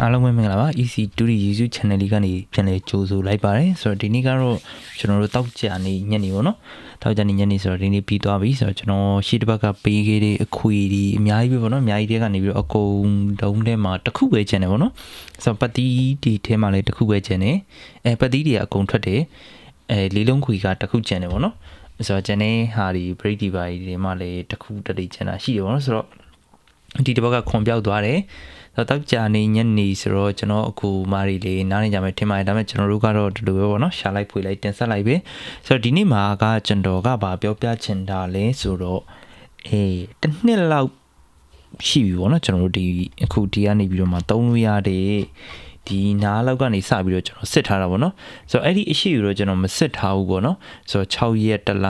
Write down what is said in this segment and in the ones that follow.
အားလုံးပဲမင်္ဂလာပါ EC2D YouTube channel လေးကနေပြန်လည်ကြိုဆိုလိုက်ပါတယ်ဆိုတော့ဒီနေ့ကတော့ကျွန်တော်တို့တောက်ကြနေညနေပေါ့နော်တောက်ကြနေညနေဆိုတော့ဒီနေ့ပြီးသွားပြီဆိုတော့ကျွန်တော်ရှေ့တစ်ဘက်ကပေးခဲ့တဲ့အခွေဒီအများကြီးပဲပေါ့နော်အများကြီးတွေကနေပြီးတော့အကုန်တုံးထဲမှာတစ်ခုပဲကျန်တယ်ပေါ့နော်ဆိုတော့ပတ်တီးဒီထဲမှာလည်းတစ်ခုပဲကျန်တယ်ပတ်တီးတွေကအကုန်ထွက်တယ်လေးလုံးခွေကတစ်ခုကျန်တယ်ပေါ့နော်ဆိုတော့ကျန်တဲ့ဟာဒီ break ဒီပါဒီမှာလည်းတစ်ခုတည်းကျန်တာရှိတယ်ပေါ့နော်ဆိုတော့ဒီတစ်ဘက်ကခွန်ပြောက်သွားတယ်တောက်ကြနေညနေဆိုတော့ကျွန်တော်အခုမာရီလေးနားနေကြမယ်ထင်ပါတယ်ဒါပေမဲ့ကျွန်တော်တို့ကတော့ဒီလိုပဲပေါ့နော်ရှာလိုက်ဖွေလိုက်တင်ဆက်လိုက်ပဲဆိုတော့ဒီနေ့မှာကကျွန်တော်ကဗာပြောပြချင်တာလဲဆိုတော့တစ်နှစ်လောက်ရှိပြီပေါ့နော်ကျွန်တော်တို့ဒီအခုဒီကနေပြီးတော့မှသုံးလို့ရတဲ့ဒီနားလောက်ကနေစပြီးတော့ကျွန်တော်စစ်ထားတာပေါ့နော်ဆိုတော့အဲ့ဒီအရှိယူတော့ကျွန်တော်မစစ်ထားဘူးပေါ့နော်ဆိုတော့6ရက်တလ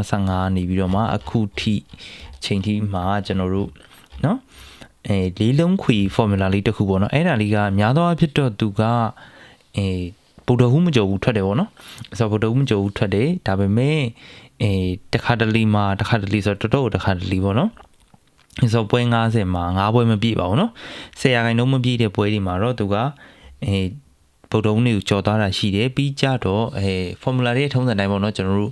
2025နေပြီးတော့မှအခုထိချိန်ထိမှာကျွန်တော်တို့နော်လေးလုံးခွေ formula လေးတစ်ခုပေါ့နော်အဲ့ဒါလေးကများသောအားဖြင့်တော့သူကဗုဒ္ဓဟူးမကြော်ဘူးထွက်တယ်ပေါ့နော်ဆိုတော့ဗုဒ္ဓဟူးမကြော်ဘူးထွက်တယ်ဒါပေမဲ့တခါတလေမှာတခါတလေဆိုတော့တော်တော်တခါတလေပေါ့နော်ဆိုတော့ပွဲ90မှာ9ပွဲမပြည့်ပါဘူးနော်10ရာခိုင်နှုန်းမပြည့်တဲ့ပွဲတွေမှာတော့သူကဗုဒ္ဓဟူးတွေကိုကြော်သွားတာရှိတယ်ပြီးကြတော့formula လေးထုံးစံတိုင်းပေါ့နော်ကျွန်တော်တို့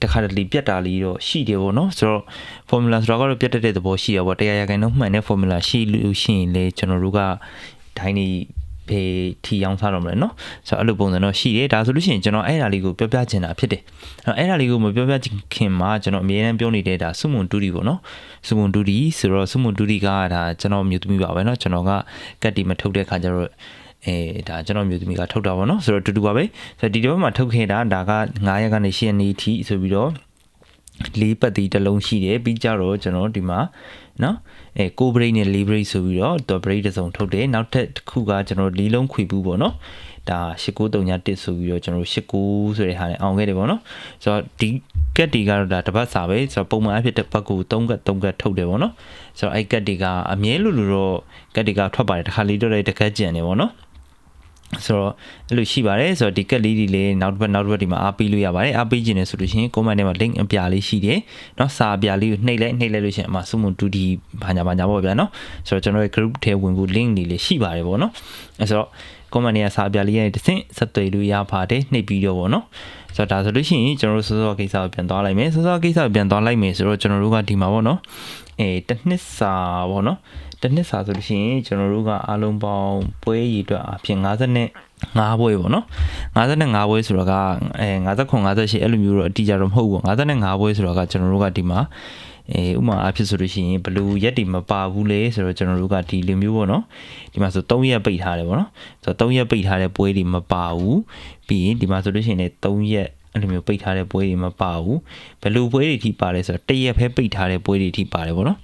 တခါတလေပြတ်တာလေးတော့ရှိတယ်ပေါ့နော်ဆိုတော့ formula ဆိုတော့ကတော့ပြတ်တဲ့သဘောရှိရပေါ့100ရာခိုင်နှုန်းမှန်တဲ့ formula ရှိလို့ရှိရင်လေကျွန်တော်တို့ကဒိုင်းနေဘေးထီအောင်စားတော့မလဲနော်ဆိုတော့အဲ့လိုပုံစံတော့ရှိတယ်ဒါဆိုလို့ရှိရင်ကျွန်တော်အဲ့ဒါလေးကိုပြောပြချင်တာဖြစ်တယ်အဲ့ဒါလေးကိုမပြောပြခင်မှာကျွန်တော်အမြဲတမ်းပြောနေတဲ့ဒါစုမွန်တူဒီပေါ့နော်စုမွန်တူဒီဆိုတော့စုမွန်တူဒီကဒါကျွန်တော်မျိုးသမီးပါပဲနော်ကျွန်တော်ကကတ်တီမထုတ်တဲ့ခါကျတော့ဒါကျွန်တော်မျိုးသမီးကထုတ်တာပေါ့နော်ဆိုတော့တူတူပါပဲဆိုတော့ဒီတော့မှထုတ်ခဲ့တာဒါက9ရက်ကနေ10ရက်နေ့ထိဆိုပြီးတော့လေးပတ်တီတစ်လုံးရှိတယ်ပြီးကြတော့ကျွန်တော်ဒီမှာနော်ကိုဘရိတ်နဲ့လေးဘရိတ်ဆိုပြီးတော့ဘရိတ်တစ်စုံထုတ်တယ်နောက်ထပ်တစ်ခုကကျွန်တော်လေးလုံးခွေဘူးပေါ့နော်ဒါ8931ဆိုပြီးတော့ကျွန်တော်89ဆိုတဲ့ဟာနဲ့အောင်ခဲ့တယ်ပေါ့နော်ဆိုတော့ဒီကတ်တီကတော့ဒါတစ်ပတ်စာပဲဆိုတော့ပုံမှန်အဖြစ်တစ်ပတ်ကို3ကတ်ထုတ်တယ်ပေါ့နော်ဆိုတော့အဲ့ကတ်တီကအမြဲလို့တော့ကတ်တီကထွက်ပါတယ်တစ်ခါလေးတော့တကတ်ကြံတယ်ပေါ့နော်ဆိုတော့အဲ့လိုရှိပါတယ်ဆိုတော့ဒီကက်လေးတွေလည်းနောက်တစ်ပတ်ဒီမှာအားပေးလို့ရပါတယ်အားပေးခြင်းနဲ့ဆိုလို့ရှိရင် comment ထဲမှာ link အပြလေးရှိတယ်เนาะစာအပြလေးကိုနှိပ်လိုက်လို့ရှိရင်အမှစုံမ 2D ဘာညာပေါ့ဗျာเนาะဆိုတော့ကျွန်တော်ရဲ့ group ထဲဝင်ဖို့ link တွေလည်းရှိပါတယ်ပေါ့เนาะအဲ့ဆိုတော့ comment ထဲကစာအပြလေးရဲ့တစ်ဆင့်ဆက်သွယ်လို့ရပါတယ်နှိပ်ပြီးတော့ပေါ့เนาะဆိုတော့ဒါဆိုလို့ရှိရင်ကျွန်တော်တို့စောစောကိစ္စကိုပြန်သွားလိုက်မယ်စောစောကိစ္စကိုပြန်သွားလိုက်မယ်ဆိုတော့ကျွန်တော်တို့ကဒီမှာပေါ့เนาะတစ်နှစ်စာပေါ့เนาะတစ်နှစ်စာဆိုလို့ရှိရင်ကျွန်တော်တို့ကအားလုံးပေါင်းပွဲရည်အတွက်အဖြစ်55ပွဲပေါ့နော်55ပွဲဆိုတော့က59 58အဲ့လိုမျိုးတော့အတိအကျတော့မဟုတ်ဘူး55ပွဲဆိုတော့ကကျွန်တော်တို့ကဒီမှာဥမာအဖြစ်ဆိုလို့ရှိရင်ဘလူးရက်တွေမပါဘူးလေဆိုတော့ကျွန်တော်တို့ကဒီလိုမျိုးပေါ့နော်ဒီမှာဆို3ရက်ပိတ်ထားတယ်ပေါ့နော်ဆိုတော့3ရက်ပိတ်ထားတဲ့ပွဲတွေမပါဘူးပြီးရင်ဒီမှာဆိုလို့ရှိရင်လည်း3ရက်အဲ့လိုမျိုးပိတ်ထားတဲ့ပွဲတွေမပါဘူးဘလူးပွဲတွေထိပါတယ်ဆိုတော့1ရက်ပဲပိတ်ထားတဲ့ပွဲတွေထိပါတယ်ပေါ့နော်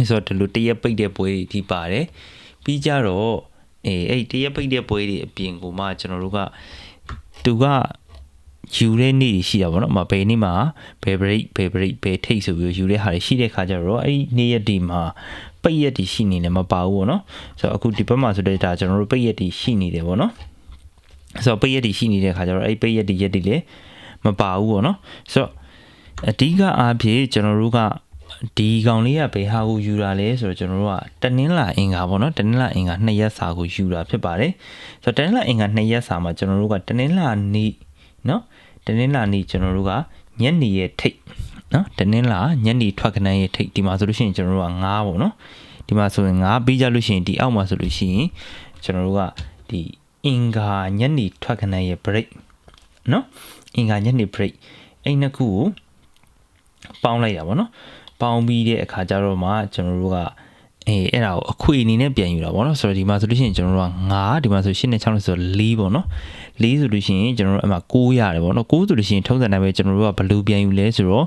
ဆိုတော့ဒီလိုတရက်ပိတ်တဲ့ပွဲတွေထိပါတယ်ပြီးကြတော့အဲ့တရက်ပိတ်တဲ့ပွဲတွေအပြင်ကိုမှကျွန်တော်တို့ကသူကယူတဲ့နေ့ရှိတာပေါ့နော်ဘယ်နေ့မှာဘယ် break ဘယ်ထိတ်ဆိုပြီးယူတဲ့ဟာတွေရှိတဲ့ခါကျတော့အဲ့နေ့ရက်ဒီမှာပိတ်ရက်တွေရှိနေတယ်မပါဘူးပေါ့နော်ဆိုတော့အခုဒီဘက်မှာဆိုတဲ့ဒါကျွန်တော်တို့ပိတ်ရက်တွေရှိနေတယ်ပေါ့နော်ဆိုတော့ပိတ်ရက်တွေရှိနေတဲ့ခါကျတော့အဲ့ပိတ်ရက်တွေလည်းမပါဘူးပေါ့နော်ဆိုတော့အဓိကအားဖြင့်ကျွန်တော်တို့ကဒီကောင်လေးကဘယ်ဟာကိုယူတာလဲဆိုတော့ကျွန်တော်တို့ကတနင်္လာအင်္ဂါပေါ့နော်တနင်္လာအင်္ဂါ2ရက်စာကိုယူတာဖြစ်ပါတယ်ဆိုတော့တနင်္လာအင်္ဂါ2ရက်စာမှာကျွန်တော်တို့ကတနင်္လာနေ့နော်တနင်္လာနေ့ကျွန်တော်တို့ကညနေရဲ့ထိတ်နော်တနင်္လာညနေထွက်ကနန်းရဲ့ထိတ်ဒီမှာဆိုလို့ရှိရင်ကျွန်တော်တို့က9ပေါ့နော်ဒီမှာဆိုရင်9ပြီးကြလို့ရှိရင်ဒီအောက်မှာဆိုလို့ရှိရင်ကျွန်တော်တို့ကဒီအင်္ဂါညနေထွက်ကနန်းရဲ့ break နော်အင်္ဂါညနေ break အဲ့နှစ်ခုကိုပေါင်းလိုက်တာပေါ့နော်ပေါင်းပြီးတဲ့အခါကျတော့မှကျွန်တော်တို့ကအဲ့ဒါကိုအခွေအနေနဲ့ပြန်ယူတာပေါ့နော်ဆိုတော့ဒီမှာဆိုလို့ရှိရင်ကျွန်တော်တို့က9ဒီမှာဆို8နဲ့6နဲ့ဆို4ပေါ့နော်4ဆိုလို့ရှိရင်ကျွန်တော်တို့အမှ9ရတယ်ပေါ့နော်9ဆိုလို့ရှိရင်ထုံးစံတိုင်းပဲကျွန်တော်တို့ကဘယ်လိုပြန်ယူလဲဆိုတော့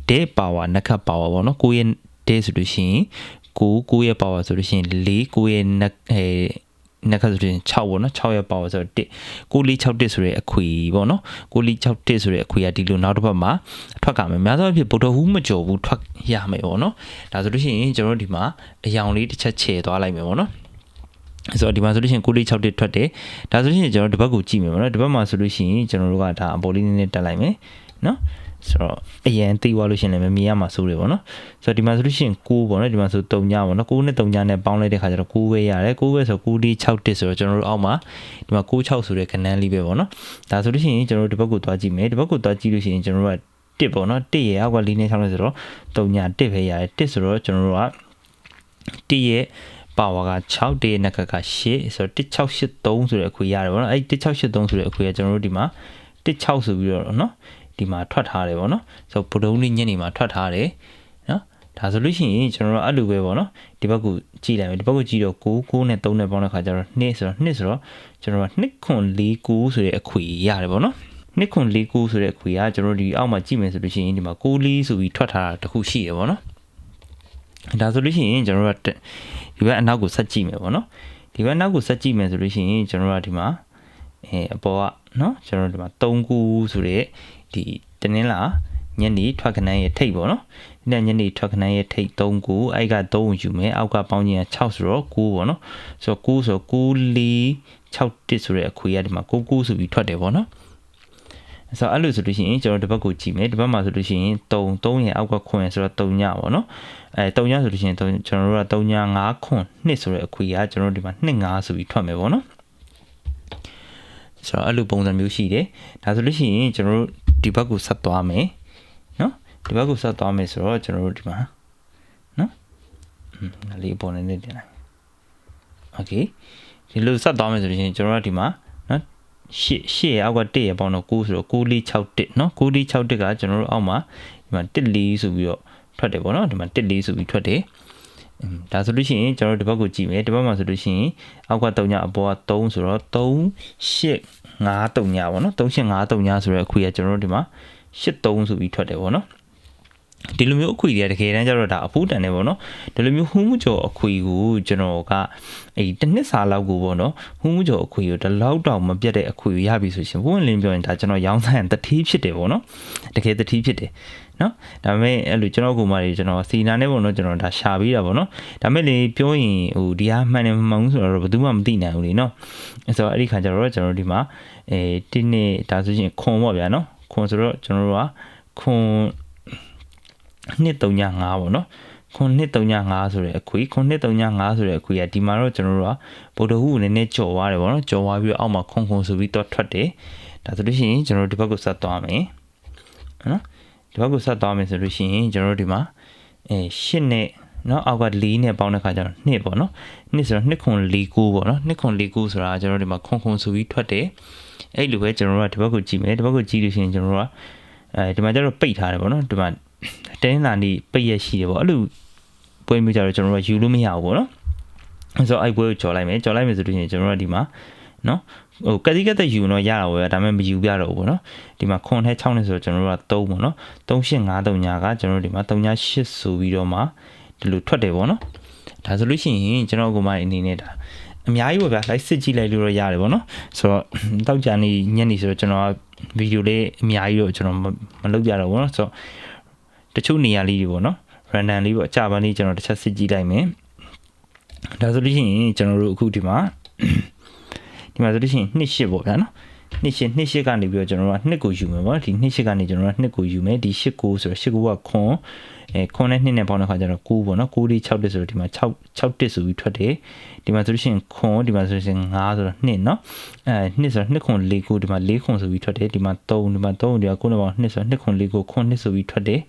တဲ့ power နက်ခတ် power ပေါ့နော်9ရဲ့တဲ့ဆိုလို့ရှိရင်9ရဲ့ power ဆိုလို့ရှိရင်4 9ရဲ့နက်နက်ခတ်ဆိုရင်6ပေါ့နော်6ရဲ့ power ဆိုတော့1 9461ဆိုတဲ့အခွေပေါ့နော်9461ဆိုတဲ့အခွေကဒီလိုနောက်တစ်ပတ်မှာထွက်ကမယ်များသောအားဖြင့်ဗုဒ္ဓဟူးမကြော်ဘူးထွက်ရမယ်ပေါ့နော်ဒါဆိုလို့ရှိရင်ကျွန်တော်တို့ဒီမှာအယောင်လေးတစ်ချက်ချဲသွားလိုက်မယ်ပေါ့နော်ဆိုတော့ဒီမှာဆိုလို့ရှိရင်9461ထွက်တယ်ဒါဆိုလို့ရှိရင်ကျွန်တော်ဒီဘက်ကိုကြည့်မယ်ပေါ့နော်ဒီဘက်မှာဆိုလို့ရှိရင်ကျွန်တော်တို့ကဒါအပေါ်လေးနည်းနည်းတက်လိုက်မယ်နော် ဆိုတော့အရင်သိသွားလို့ရှင်လည်းမမြင်ရမှာစိုးတယ်ပေါ့နော်ဆိုတော့ဒီမှာဆိုလို့ရှိရင်6ပေါ့နော်ဒီမှာဆို3ညပေါ့နော်6နဲ့3ညနဲ့ပေါင်းလိုက်တဲ့ခါကျတော့6ပဲရတယ်6ပဲဆို9 6 1ဆိုတော့ကျွန်တော်တို့အောက်မှာဒီမှာ96ဆိုတဲ့ခဏန်းလေးပဲပေါ့နော်ဒါဆိုလို့ရှိရင်ကျွန်တော်တို့ဒီဘက်ကိုသွားကြည့်မယ်ဒီဘက်ကိုသွားကြည့်လို့ရှိရင်ကျွန်တော်တို့က1ပေါ့နော်1ရဲ့အောက်က4နဲ့6နဲ့ဆိုတော့3ည1ပဲရတယ်1ဆိုတော့ကျွန်တော်တို့က1ရဲ့ပါဝါက6တရဲ့နက်က8ဆိုတော့1683ဆိုတဲ့အခွေရတယ်ပေါ့နော်အဲ့1683ဆိုတဲ့အခွေကကျွန်တော်တို့ဒီမှာ16ဆိုပြီးတော့နော်ဒီမှာထွက်ထားတယ်ပေါ့နော်ဆိုတော့ဗုဒ္ဓဦးနေ့ညနေမှာထွက်ထားတယ်နော်ဒါဆိုလို့ရှိရင်ကျွန်တော်တို့အဲ့လိုပဲပေါ့နော်ဒီဘက်ကိုကြည့်လိုက်မယ်ဒီဘက်ကိုကြည့်တော့9နဲ့3နဲ့ပေါင်းတဲ့ခါကျတော့2ဆိုတော့ကျွန်တော်တို့က2.49ဆိုတဲ့အခွေရတယ်ပေါ့နော်2.49ဆိုတဲ့အခွေကကျွန်တော်တို့ဒီအောက်မှာကြည့်မယ်ဆိုလို့ရှိရင်ဒီမှာ94ဆိုပြီးထွက်ထားတာတခုရှိတယ်ပေါ့နော်ဒါဆိုလို့ရှိရင်ကျွန်တော်တို့ကဒီဘက်အနောက်ကိုဆက်ကြည့်မယ်ပေါ့နော်ဒီဘက်နောက်ကိုဆက်ကြည့်မယ်ဆိုလို့ရှိရင်ကျွန်တော်တို့ကဒီမှာအပေါ်ကနော်ကျွန်တော်တို့ဒီမှာ3ခုဆိုတဲ့ဒီတနင်္လာညနေထွက်ခဏရဲ့ထိတ်ပေါ့နော်ဒီညနေထွက်ခဏရဲ့ထိတ်3ခုအဲ့က3ကိုယူမယ်အောက်ကပေါင်းခြင်းက6ဆိုတော့9ပေါ့နော်ဆိုတော့9ဆို9 4 6 1ဆိုတဲ့အခွေရဒီမှာ9ဆိုပြီးထွက်တယ်ပေါ့နော်ဆိုတော့အဲ့လိုဆိုလို့ရှိရင်ကျွန်တော်ဒီဘက်ကိုကြည့်မယ်ဒီဘက်မှာဆိုလို့ရှိရင်3ရဲ့အောက်ကခွင်ဆိုတော့3ညပေါ့နော်3ညဆိုလို့ရှိရင်ကျွန်တော်တို့က3ည5ခွန်2ဆိုတဲ့အခွေကကျွန်တော်တို့ဒီမှာ2 5ဆိုပြီးထွက်မယ်ပေါ့နော်ဆိုတော့အဲ့လိုပုံစံမျိုးရှိတယ်ဒါဆိုလို့ရှိရင်ကျွန်တော်တို့ဒီဘက်ကိုဆက်သွားမယ်နော်ဒီဘက်ကိုဆက်သွားမယ်ဆိုတော့ကျွန်တော်တို့ဒီမှာနော်ဒါလေးပုံနဲ့တင်လိုက်โอเคဒီလိုဆက်သွားမယ်ဆိုလို့ရှိရင်ကျွန်တော်တို့ဒီမှာနော်ရှေ့အောက်က1ရပေါင်းတော့9ဆိုတော့9461နော်9461ကကျွန်တော်တို့အောက်မှာဒီမှာ14ဆိုပြီးတော့ထွက်တယ်ပေါ့နော်ဒီမှာ14ဆိုပြီးထွက်တယ်ဒါဆိုလို့ရှိရင်ကျွန်တော်တို့ဒီဘက်ကိုကြည့်မယ်ဒီဘက်မှာဆိုလို့ရှိရင်အောက်က3ညအပေါ်က3ဆိုတော့3853ညပေါ့နော်3853ညဆိုတဲ့အခွေကကျွန်တော်တို့ဒီမှာ83ဆိုပြီးထွက်တယ်ပေါ့နော်ဒီလိုမျိုးအခွေတွေကတကယ်တမ်းကျတော့ဒါအဖိုးတန်တယ်ပေါ့နော်ဒီလိုမျိုးဟူးမှုကျော်အခွေကိုကျွန်တော်ကတစ်နှစ်စာလောက်ကိုပေါ့နော်ဟူးမှုကျော်အခွေကိုဒီလောက်တောင်မပြတ်တဲ့အခွေကိုရပြီဆိုရှင်ဘုန်းလင်းပြောရင်ဒါကျွန်တော်ရောင်းဆိုင်တတိဖြစ်တယ်ပေါ့နော်တကယ်တတိဖြစ်တယ်နော်ဒါပေမဲ့အဲ့လိုကျွန်တော်ကိုမှတွေကျွန်တော်စီနာနဲ့ပေါ့နော်ကျွန်တော်ဒါရှာပေးတာပေါ့နော်ဒါပေမဲ့လေပြောရင်ဟိုဒီဟာမှန်တယ်မမှန်ဘူးဆိုတော့ဘယ်သူမှမသိနိုင်ဘူးလေနော်အဲ့ဆိုအဲ့ဒီခါကျတော့ကျွန်တော်ဒီမှာတင်းနဲ့ဒါဆိုရင်ခွန်ပေါ့ဗျာနော်ခွန်ဆိုတော့ကျွန်တော်တို့ကခွန်235ပေါ့နော်ခွန်235ဆိုတဲ့အခွေခွန်235ဆိုတဲ့အခွေကဒီမှာတော့ကျွန်တော်တို့ကဗုဒ္ဓဟူနည်းနည်းကြော်သွားတယ်ပေါ့နော်ကြော်သွားပြီးတော့အောက်မှာခွန်ဆိုပြီးတော့ထွက်တယ်ဒါဆိုလို့ရှိရင်ကျွန်တော်ဒီဘက်ကိုဆက်သွားမယ်နော်ဒီဘက်ကိုဆက်သွားမယ်ဆိုလို့ရှိရင်ကျွန်တော်တို့ဒီမှာ8နဲ့နော်အောက်က4နဲ့ပေါင်းတဲ့ခါကျတော့2ပေါ့နော်2ဆိုတော့2.49ပေါ့နော်2.49ဆိုတာကျွန်တော်တို့ဒီမှာခွန်ဆိုပြီးထွက်တယ်အဲ့လိုပဲကျွန်တော်တို့ကဒီဘက်ကိုကြည့်မယ်ဒီဘက်ကိုကြည့်လို့ရှိရင်ကျွန်တော်တို့ကဒီမှာကျတော့ပိတ်ထားတယ်ပေါ့နော်ဒီမှာတင်းလာနေပိတ်ရရှိတယ်ပေါ့အဲ့လိုပွဲမျိုးကြတော့ကျွန်တော်တို့ကယူလို့မရဘူးပေါ့နော်ဆိုတော့အဲ့ပွဲကိုကြော်လိုက်မယ်ဆိုလို့ရှိရင်ကျွန်တော်တို့ကဒီမှာနော်ဟိုကတိကတ်ယူတော့ရတာပဲဒါပေမဲ့မယူပြတော့ဘူးပေါ့နော်ဒီမှာခွန်နဲ့6နဲ့ဆိုတော့ကျွန်တော်တို့က3ပေါ့နော်3853ညာကကျွန်တော်တို့ဒီမှာ38ဆိုပြီးတော့မှဒီလိုထွက်တယ်ပေါ့နော်ဒါဆိုလို့ရှိရင်ကျွန်တော်ကမှအနေနဲ့ဒါအများကြီးပဲဗျာ like စစ်ကြည့်လိုက်လို့ရတယ်ပေါ့နော်ဆိုတော့တောက်ကြနေညနေဆိုတော့ကျွန်တော်ဗီဒီယိုလေးအများကြီးတော့ကျွန်တော်မလုပ်ကြတော့ဘူးနော်ဆိုတော့တချို့နေရာလေးတွေပေါ့နော် random လေးပေါ့အကြပန်းလေးကျွန်တော်တစ်ချက်စစ်ကြည့်လိုက်မယ်ဒါဆိုလို့ရှိရင်ကျွန်တော်တို့အခုဒီမှာဆိုလို့ရှိရင်28ပေါ့ဗျာနော်28ကနေပြီးတော့ကျွန်တော်တို့က2ကိုယူမယ်ပေါ့ဒီ28ကနေကျွန်တော်တို့က2ကိုယူမယ်ဒီ8ကိုဆိုတော့8ကိုကခွန်ခွန်နဲ့2နဲ့ပေါင်းတဲ့ခါကျတော့9ပေါ့နော်9 6 1ဆိုတော့ဒီမှာ6 1ဆိုပြီးထွက်တယ်ဒီမှာဆိုလို့ရှိရင်ခွန်ဒီမှာဆိုလို့ရှိရင်5ဆိုတော့2เนาะ2ဆိုတော့2ခွန်4ကိုဒီမှာ4ခွန်ဆိုပြီးထွက်တယ်ဒီမှာ3ဒီမှာ3ဒီက9နဲ့ပေါင်း2ဆိုတော့2ခွန်4ကိုခွန်2ဆိုပြီးထွက်တယ်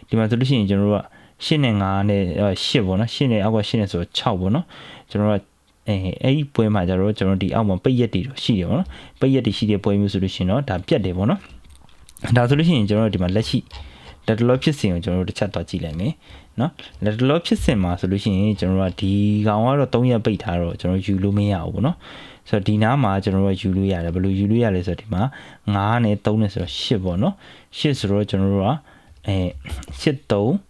ဒီမှာဆိုလို့ရှိရင်ကျွန်တော်တို့က8နဲ့5နဲ့8ပေါ့နော်8နဲ့အောက်က8နဲ့ဆိုတော့6ပေါ့နော်ကျွန်တော်တို့ကအဲ့ဒီပွဲမှာကျတော့ကျွန်တော်ဒီအောက်မှာပိတ်ရက်တွေတော့ရှိတယ်ပေါ့နော်ပိတ်ရက်တွေရှိတဲ့ပွဲမျိုးဆိုလို့ရှိရင်တော့ဒါပြတ်တယ်ပေါ့နော်ဒါဆိုလို့ရှိရင်ကျွန်တော်တို့ဒီမှာလက်ရှိလက်တလောဖြစ်စဉ်ကိုကျွန်တော်တို့တစ်ချက်တော့ကြည့်လိုက်မယ်နော်လက်တလောဖြစ်စဉ်မှာဆိုလို့ရှိရင်ကျွန်တော်တို့ကဒီကောင်ကတော့3ရက်ပိတ်ထားတော့ကျွန်တော်ယူလို့မရဘူးပေါ့နော်ဆိုတော့ဒီနားမှာကျွန်တော်တို့ယူလို့ရတယ်ဘယ်လိုယူလို့ရလဲဆိုတော့ဒီမှာ9နဲ့3နဲ့ဆိုတော့8ပေါ့နော်8ဆိုတော့ကျွန်တော်တို့က83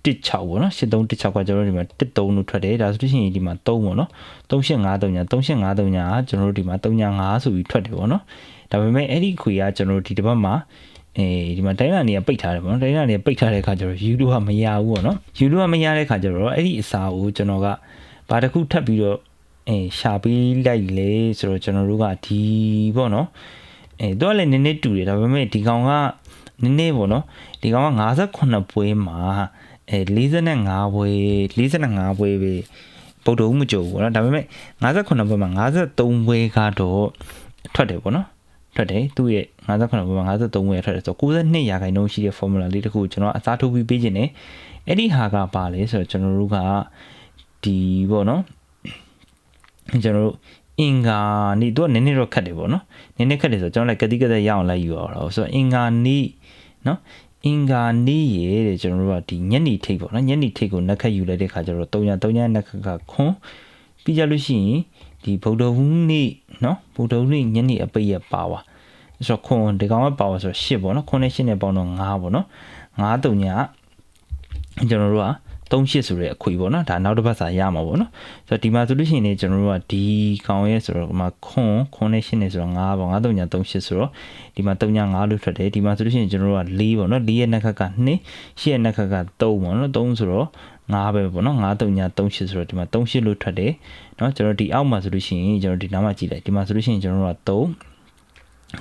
16ပေါ့နော်8316ကကျွန်တော်တို့ဒီမှာ13လို့ထွက်တယ်ဒါဆိုလို့ရှိရင်ဒီမှာ3ပေါ့နော်3853ညာ3853ညာကျွန်တော်တို့ဒီမှာ35ဆိုပြီးထွက်တယ်ပေါ့နော်ဒါပေမဲ့အဲ့ဒီခွေကကျွန်တော်တို့ဒီတစ်ပတ်မှာဒီမှာတိုင်းလာနေပိတ်ထားတယ်ပေါ့နော်တိုင်းလာနေပိတ်ထားတဲ့အခါကျတော့ယူလို့ကမရဘူးပေါ့နော်ယူလို့ကမရတဲ့အခါကျတော့အဲ့ဒီအစာကိုကျွန်တော်ကဘာတစ်ခုထပ်ပြီးတော့ရှာပေးလိုက်လေဆိုတော့ကျွန်တော်တို့ကဒီပေါ့နော်သူကလည်းနည်းနည်းတူတယ်ဒါပေမဲ့ဒီကောင်က နည်းနည်းပေါ့နော်ဒီကောင်က58ပွဲမှာ45ပွဲပဲဗုဒ္ဓဦးမကြုံဘူးเนาะဒါပေမဲ့58ပွဲမှာ53ပွဲကတော့ထွက်တယ်ပေါ့နော်ထွက်တယ်သူ့ရဲ့58ပွဲမှာ53ပွဲထွက်တယ်ဆိုတော့92%ရှိတဲ့ formula လေးတစ်ခုကျွန်တော်အစားထိုးပြီးပေးခြင်းနဲ့အဲ့ဒီဟာကပါလေဆိုတော့ကျွန်တော်တို့ကဒီပေါ့နော်ကျွန်တော်တို့အင်္ဂါနေ့သူကနည်းနည်းတော့ခတ်တယ်ပေါ့နော်နည်းနည်းခတ်တယ်ဆိုတော့ကျွန်တော်လည်းကတိကသက်ရအောင်လိုက်ယူရအောင်ဆိုတော့အင်္ဂါနေ့နော်အင်္ဂါနေ့ရေတဲ့ကျွန်တော်တို့ကဒီညနေထိပ်ပေါ့နော်ညနေထိပ်ကိုနက်ခတ်ယူလိုက်တဲ့ခါကျတော့300နက်ခတ်ကခွန်းပြီးကြလို့ရှိရင်ဒီဗုဒ္ဓဟူးနေ့နော်ဗုဒ္ဓဟူးနေ့ညနေအပိတ်ရပါဝါဆိုတော့ခွန်းဒီကောင်ကပါဝါဆိုတော့8ပေါ့နော်ခွန်းနဲ့8နဲ့ပေါင်းတော့9ပေါ့နော်9 3ညကျွန်တော်တို့က38ဆိုတဲ့အခွေပေါ့နော်ဒါနောက်တစ်ပတ်စာရမှာပေါ့နော်ဆိုတော့ဒီမှာဆိုလို့ရှိရင်ねကျွန်တော်တို့ကဒီကောင်ရဲ့ဆိုတော့ဒီမှာခွန်းနဲ့8နဲ့ဆိုတော့9ပေါ့9 3ည38ဆိုတော့ဒီမှာ3ည9လို့ထွက်တယ်ဒီမှာဆိုလို့ရှိရင်ကျွန်တော်တို့က4ပေါ့နော်4ရဲ့နက်ခတ်က2 8ရဲ့နက်ခတ်က3ပေါ့နော်3ဆိုတော့9ပဲပေါ့နော်9 3ည38ဆိုတော့ဒီမှာ38လို့ထွက်တယ်เนาะကျွန်တော်ဒီအောက်မှာဆိုလို့ရှိရင်ကျွန်တော်ဒီနားမှာကြည့်လိုက်ဒီမှာဆိုလို့ရှိရင်ကျွန်တော်တို့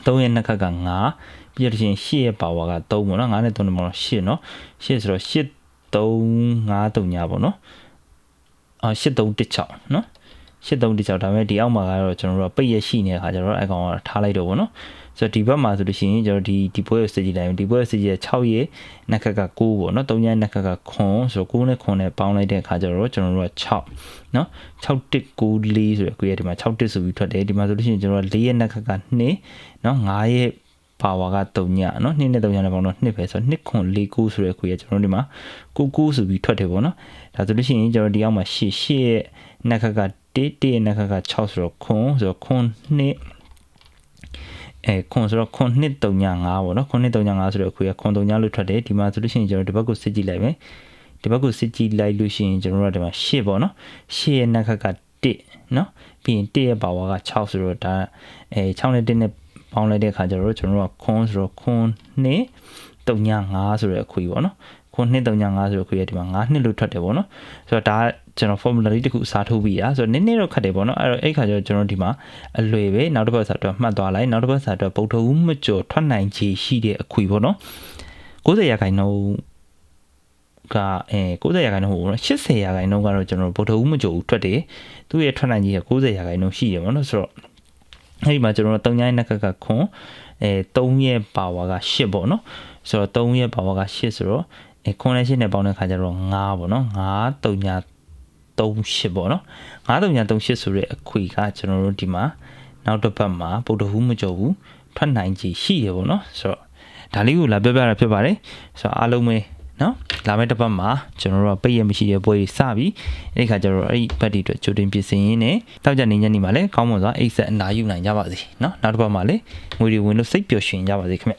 က3ရဲ့နက်ခတ်က9ပြီးတော့ရှင်8ရဲ့ပါဝါက3ပေါ့နော်9နဲ့3နဲ့ပေါ့နော်8เนาะ8ဆိုတော့8 353ညပေါ့နော်8316เนาะ8316ဒါပေမဲ့ဒီအောက်မှာကတော့ကျွန်တော်တို့ကပိတ်ရရှိနေတဲ့ခါကျတော့အကောင်ကထားလိုက်တော့ဗောနော်ဆိုတော့ဒီဘက်မှာဆိုလို့ရှိရင်ကျွန်တော်ဒီပွဲကိုစစ်ကြည့်လိုက်ဒီပွဲကိုစစ်ကြည့်6ရဲ့နက်ခက်က9ပေါ့နော်3ရဲ့နက်ခက်ကခွန်ဆိုတော့9နဲ့ခွန်နဲ့ပေါင်းလိုက်တဲ့ခါကျတော့ကျွန်တော်တို့က6เนาะ6194ဆိုရယ်ကိုရဒီမှာ61ဆိုပြီးထွက်တယ်ဒီမှာဆိုလို့ရှိရင်ကျွန်တော်တို့4ရဲ့နက်ခက်က2เนาะ5ရဲ့ပါဝါက3ညเนาะ2နဲ့3ညနဲ့ပေါင်းတော့2ပဲဆိုတော့2ခွန်4 9ဆိုရယ်ခွေကျွန်တော်တို့ဒီမှာ9ဆိုပြီးထွက်တယ်ပေါ့နော်ဒါဆိုလို့ရှိရင်ကျွန်တော်ဒီအောက်မှာ8ရဲ့နက်ခက်က1ရဲ့နက်ခက်က6ဆိုတော့ခွန်ဆိုတော့ခွန်2ခွန်ဆိုတော့ခွန်2 3ည5ပေါ့နော်ခွန်2 3ည5ဆိုတော့ခွေကခွန်3ညလို့ထွက်တယ်ဒီမှာဆိုလို့ရှိရင်ကျွန်တော်ဒီဘက်ကိုစစ်ကြည့်လိုက်မယ်ဒီဘက်ကိုစစ်ကြည့်လိုက်လို့ရှိရင်ကျွန်တော်တို့ကဒီမှာ8ပေါ့နော်8ရဲ့နက်ခက်က1เนาะပြီးရင်1ရဲ့ပါဝါက6ဆိုတော့ဒါ6နဲ့1နဲ့ပေါင်းလိုက်တဲ့အခါကျတော့ကျွန်တော်တို့ကခွန်းဆိုတော့ခွန်း2 3ည5ဆိုတဲ့အခွေပေါ့နော်ခွန်း2 3ည5ဆိုတဲ့အခွေရဒီမှာ9နှစ်လို့ထွက်တယ်ပေါ့နော်ဆိုတော့ဒါကျွန်တော် formula လေးတစ်ခုအစားထိုးပြီးရဆိုတော့နည်းနည်းတော့ခက်တယ်ပေါ့နော်အဲ့တော့အဲ့ခါကျတော့ကျွန်တော်ဒီမှာအလွယ်ပဲနောက်တစ်ပတ်စာတော့မှတ်သွားလိုက်နောက်တစ်ပတ်စာတော့ဗုဒ္ဓဦးမကျော်ထွက်နိုင်ခြေရှိတဲ့အခွေပေါ့နော်90%က90%ဟို80%ကတော့ကျွန်တော်ဗုဒ္ဓဦးမကျော်ထွက်တယ်သူ့ရဲ့ထွက်နိုင်ခြေက90%ရှိတယ်ပေါ့နော်ဆိုတော့အဲ့ဒီမှာကျွန်တော်တို့3ရဲ့နက်ကခွန်3ရဲ့ပါဝါက8ပေါ့နော်ဆိုတော့3ရဲ့ပါဝါက8ဆိုတော့ခွန်နဲ့8နဲ့ပေါင်းတဲ့ခါကျတော့9ပေါ့နော်9 3ည38ပေါ့နော်9 3ည38ဆိုတဲ့အခွေကကျွန်တော်တို့ဒီမှာနောက်တစ်ပတ်မှာဗုဒ္ဓဟူးမကျော်ဘူးထွက်နိုင်ခြေရှိရပေါ့နော်ဆိုတော့ဒါလေးကိုလာပြပြတာဖြစ်ပါတယ်ဆိုတော့အားလုံးပဲနော်လာမယ့်တစ်ပတ်မှာကျွန်တော်တို့ကပိတ်ရမရှိတဲ့ပွဲစပြီးအဲ့ဒီခါကျတော့အဲ့ဒီဘက်ဒီအတွက်ကြိုတင်ပြင်ဆင်ရင်းနဲ့တောက်ကြနေညနေမှာလည်းကောင်းမွန်စွာအိတ်ဆက်အနာယူနိုင်ကြပါစေနော်နောက်တစ်ပတ်မှာလည်းငွေတွေဝင်လို့စိတ်ပျော်ရွှင်ကြပါစေခင်ဗျ